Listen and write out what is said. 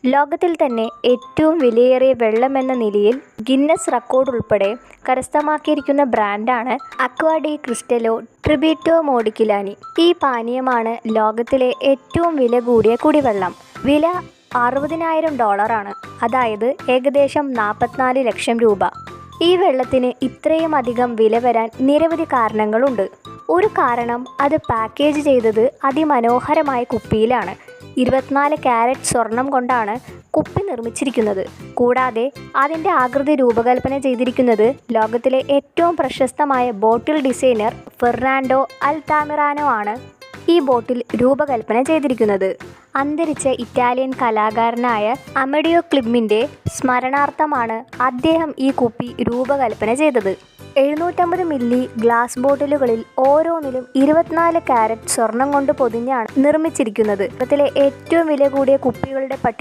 ലോകത്തിൽ തന്നെ ഏറ്റവും വിലയേറിയ വെള്ളമെന്ന നിലയിൽ ഗിന്നസ് റെക്കോർഡ് ഉൾപ്പെടെ കരസ്ഥമാക്കിയിരിക്കുന്ന ബ്രാൻഡാണ് അക്വാ ഡി ക്രിസ്റ്റലോ ട്രിബ്യൂട്ടോ മോഡിക്കിലാനി. ഈ പാനീയമാണ് ലോകത്തിലെ ഏറ്റവും വില കൂടിയ കുടിവെള്ളം. വില $60,000, അതായത് ഏകദേശം 44 ലക്ഷം രൂപ. ഈ വെള്ളത്തിന് ഇത്രയും അധികം വില വരാൻ നിരവധി കാരണങ്ങളുണ്ട്. ഒരു കാരണം അത് പാക്കേജ് ചെയ്തത് അതിമനോഹരമായ കുപ്പിയിലാണ്. 24 കാരറ്റ് സ്വർണം കൊണ്ടാണ് കുപ്പി നിർമ്മിച്ചിരിക്കുന്നത്. കൂടാതെ അതിൻ്റെ ആകൃതി രൂപകൽപ്പന ചെയ്തിരിക്കുന്നത് ലോകത്തിലെ ഏറ്റവും പ്രശസ്തമായ ബോട്ടിൽ ഡിസൈനർ ഫെർണാണ്ടോ അൽതാമിറാനോ ആണ്. ഈ ബോട്ടിൽ രൂപകൽപ്പന ചെയ്തിരിക്കുന്നത് അന്തരിച്ച ഇറ്റാലിയൻ കലാകാരനായ അമഡിയോ ക്ലിമ്മിൻ്റെ സ്മരണാർത്ഥമാണ്. അദ്ദേഹം ഈ കുപ്പി രൂപകൽപ്പന ചെയ്തത്. 750 മില്ലി ഗ്ലാസ് ബോട്ടിലുകളിൽ ഓരോന്നിലും 24 കാരറ്റ് സ്വർണം കൊണ്ട് പൊതിഞ്ഞാണ് നിർമ്മിച്ചിരിക്കുന്നത്. ലോകത്തിലെ ഏറ്റവും വില കൂടിയ കുപ്പികളുടെ പട്ടിക